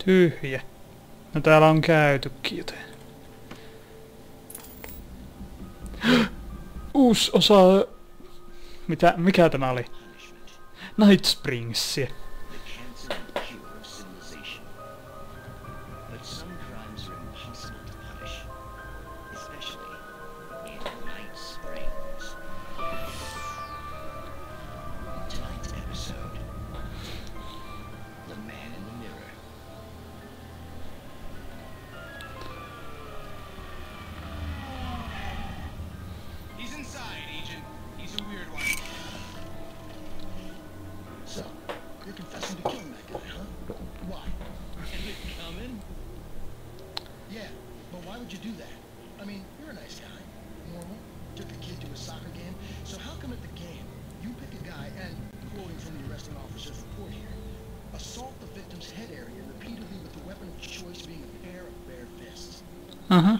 Tyhjä. No täällä on käytykin joten. Uusi osa... Mikä tämä oli? Night Springsia. Uh-huh.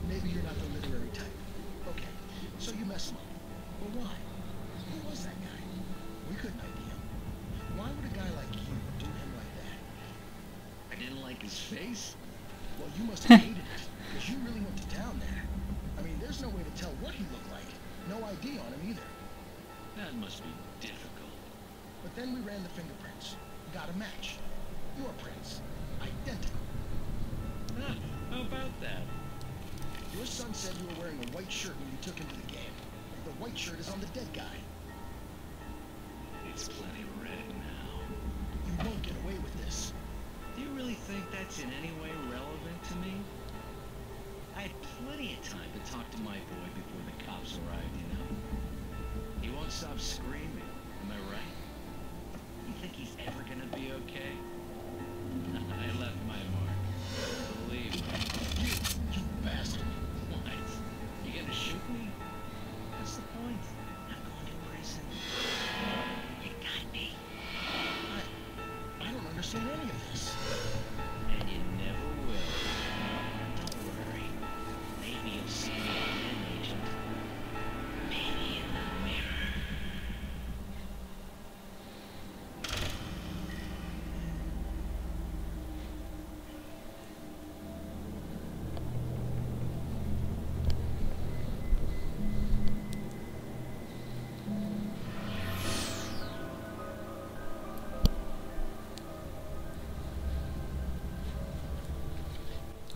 Maybe you're not the literary type. Okay, so you mess him up. But why? Who was that guy? We couldn't ID him. Why would a guy like you do him like that? I didn't like his face. Well, you must have hated it, because you really went to town there. I mean, there's no way to tell what he looked like. No ID on him either. That must be difficult. But then we ran the fingerprints. Got a match. Your prints. Identical. How about that? Your son said you were wearing a white shirt when you took him to the game. The white shirt is on the dead guy. It's plenty red now. You won't get away with this. Do you really think that's in any way relevant to me? I had plenty of time to talk to my boy before the cops arrived, you know? He won't stop screaming, am I right? You think he's ever gonna be okay? I left my mark. Believe me. You bastard. What? You gonna shoot me? What's the point? I'm going to prison. You got me. I don't understand any of this. And you never will. Don't worry. Maybe you'll see me again, Agent. Maybe in the mirror.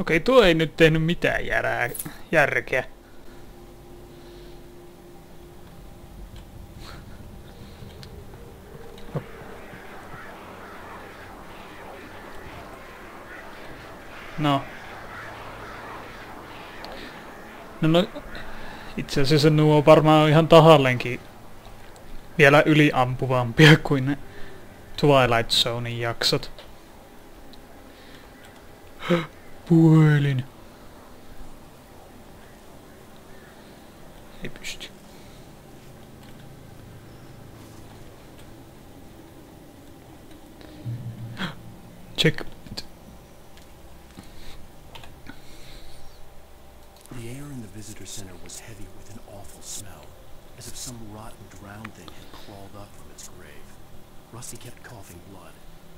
Okei, tuo ei nyt tehnyt mitään järkeä. No. No, itse asiassa nuo on varmaan ihan tahalleenkin vielä yliampuvampia kuin ne Twilight Zonein jaksot. Puhelin. Ei pysty. Check. The air in the visitor center was heavy with an awful smell, as if some rotten drowned thing had crawled up from its grave. Rusty kept coughing blood.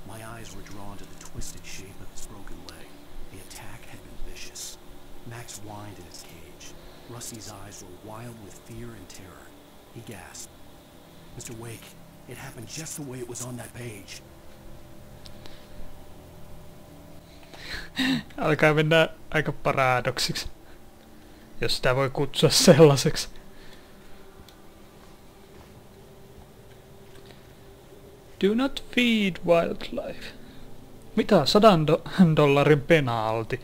My eyes were drawn to the twisted shape of his broken leg. The attack had been vicious. Max whined in his cage. Rusty's eyes were wild with fear and terror. He gasped. Mr. Wake, it happened just the way it was on that page. Alkaa mennä aika paradoksiksi, jos sitä voi kutsua sellaiseksi. Do not feed wildlife. Mitä? $100 penalti.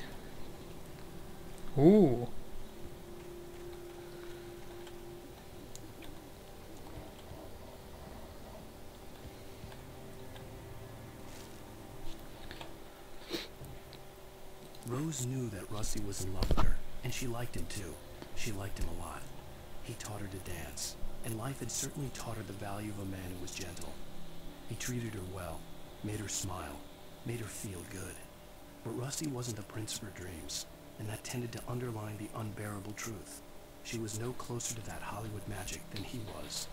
Rose knew that Rusty was in love with her, and she liked him too. She liked him a lot. He taught her to dance, and life had certainly taught her the value of a man who was gentle. He treated her well, made her smile, made her feel good. But Rusty wasn't the prince of her dreams, and that tended to underline the unbearable truth. She was no closer to that Hollywood magic than he was.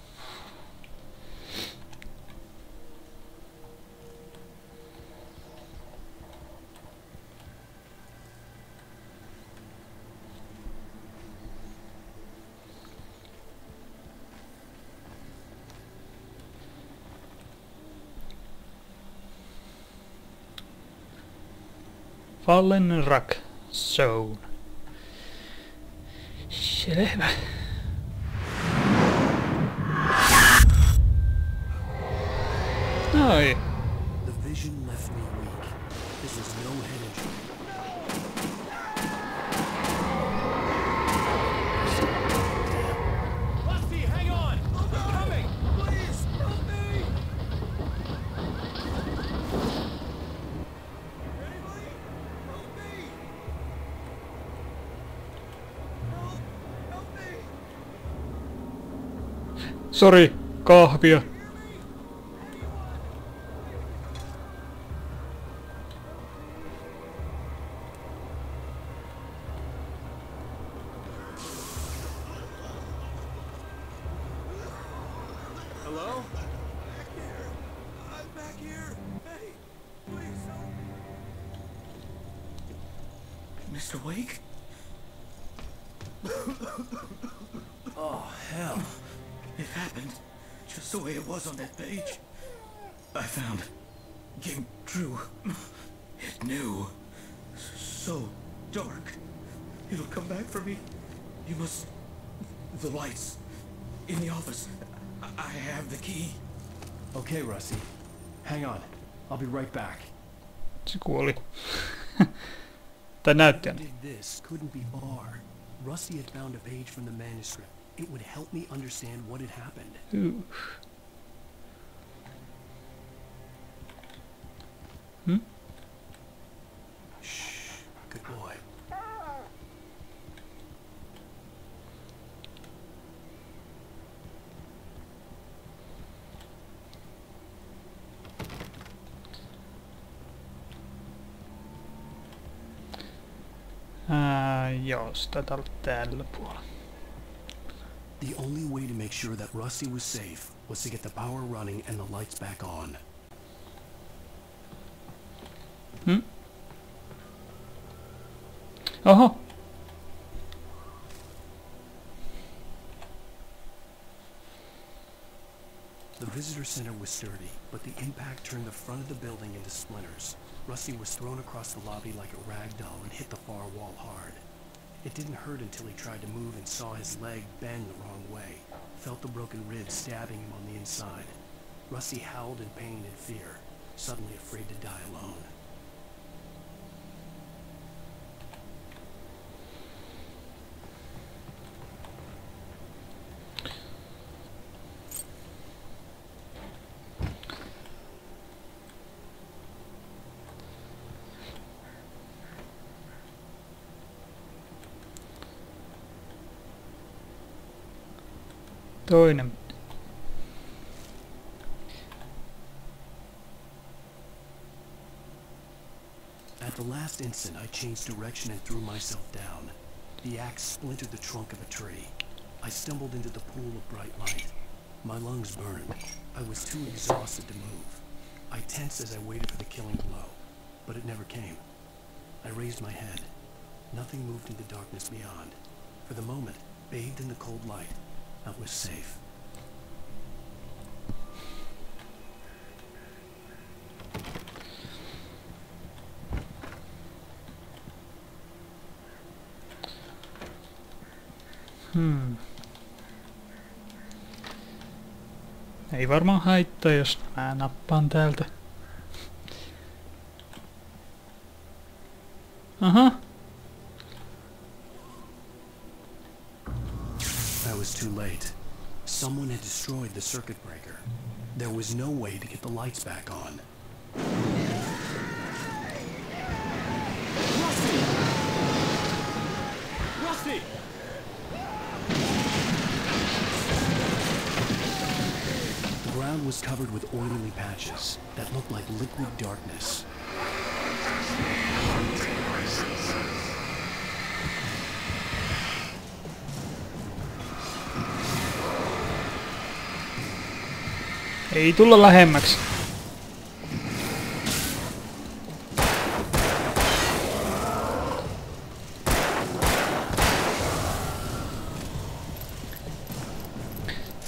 Fallen Rock Zone. Selvä. Noi. The vision left me weak. This was no head injury. Rusty, hang on! I'm coming! Please, help me! Anybody? Help me! Help me! Sori, kahvia. Hello? Back here! I'm back here! Hey! Please help me! Mr. Wake? Oh, hell. It happened just the way it was on that page. I found. Came true. It knew. So dark. It'll come back for me. You must... The lights. In the office. I have the key. Okay, Rusty. Hang on. I'll be right back. Se kuoli. Tai näytti aina. Did this couldn't be far. Rusty had found a page from the manuscript. It would help me understand what had happened. Hmm? Shh. Good boy. Joo, sitä täällä tällä puolella. The only way to make sure that Rusty was safe was to get the power running and the lights back on. Oho! The visitor center was sturdy, but the impact turned the front of the building into splinters. Rusty was thrown across the lobby like a rag doll and hit the far wall hard. It didn't hurt until he tried to move and saw his leg bend the wrong way. Felt the broken ribs stabbing him on the inside. Rusty howled in pain and fear, suddenly afraid to die alone. Toinen. At the last instant, I changed direction and threw myself down. The axe splintered the trunk of a tree. I stumbled into the pool of bright light. My lungs burned. I was too exhausted to move. I tensed as I waited for the killing blow, but it never came. I raised my head. Nothing moved in the darkness beyond. For the moment, bathed in the cold light, I was safe. Ei varmaan haittaa, jos mä nappaan täältä. Aha. I was too late. Someone had destroyed the circuit breaker. There was no way to get the lights back on. Rusty! Rusty! The ground was covered with oily patches that looked like liquid darkness. Ei tulla lähemmäksi.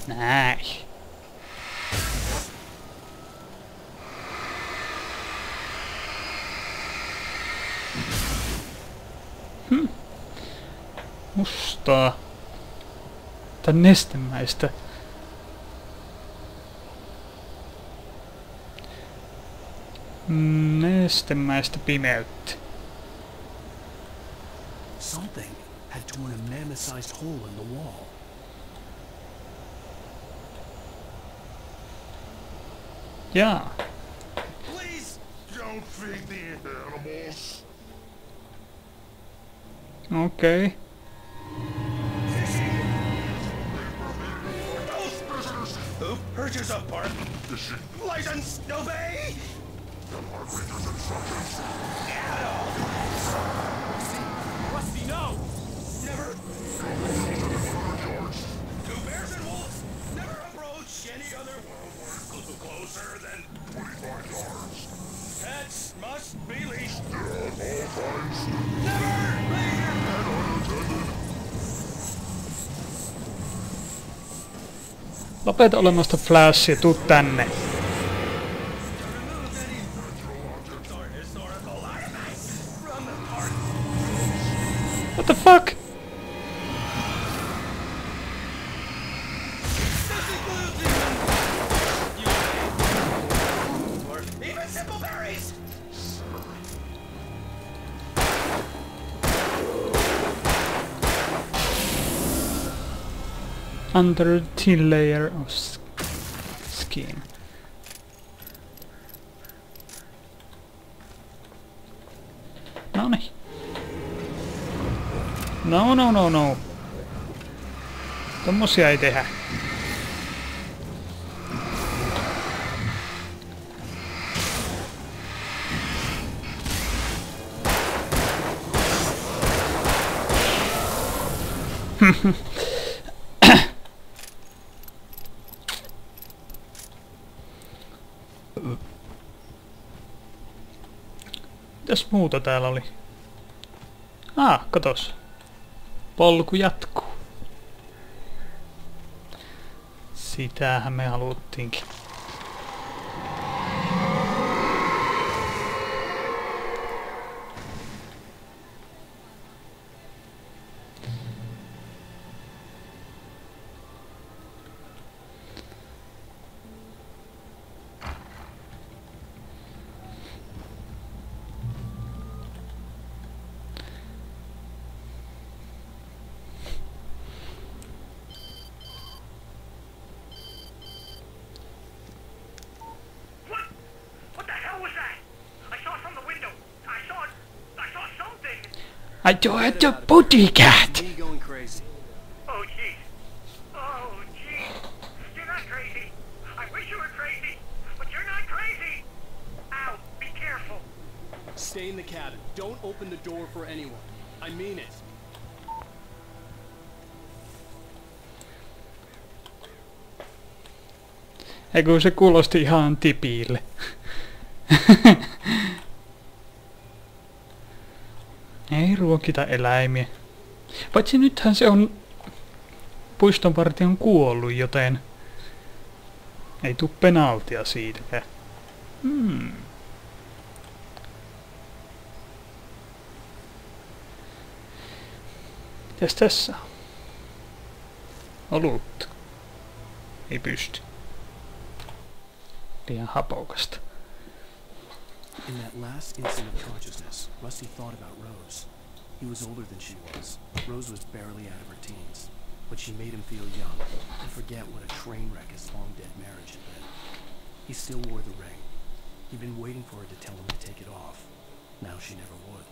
Näin. Mustaa. Tai nestemäistä. Nestemäistä pimeyttä. Something had torn a mammoth-sized hole in the wall. Jaa. Please don't feed the animals. Okei. Who hurt yourself, Bart? License, obey! Rusty, no! Never. Two bears and wolves never approach any other world closer than 25 yards. Pets must be leashed. Never leave. Lopeta olemasta Flash ja tuu tänne. What the fuck? Even simple berries. Under a thin layer of skin. Noniin. No. Tommosia ei tehdä. Mitäs muuta täällä oli? Katos. Polku jatkuu. Sitähän me haluttiinkin. I joined the booty cat! Me going crazy. Oh, jeez. Oh, jeez. You're not crazy. I wish you were crazy, but you're not crazy. Ow, be careful. Stay in the cabin. Don't open the door for anyone. I mean it. Eikö se kuulosti ihan tipiille. Ei ruokita eläimiä. Paitsi nythän se on puistonvartijan kuollut, joten ei tuu penaltia siitäkään. Mitäs tässä on? Olutta. Ei pysty. Liian hapokasta. In that last instant of consciousness, Rusty thought about Rose. He was older than she was. Rose was barely out of her teens, but she made him feel young and forget what a train wreck his long-dead marriage had been. He still wore the ring. He'd been waiting for her to tell him to take it off. Now she never would.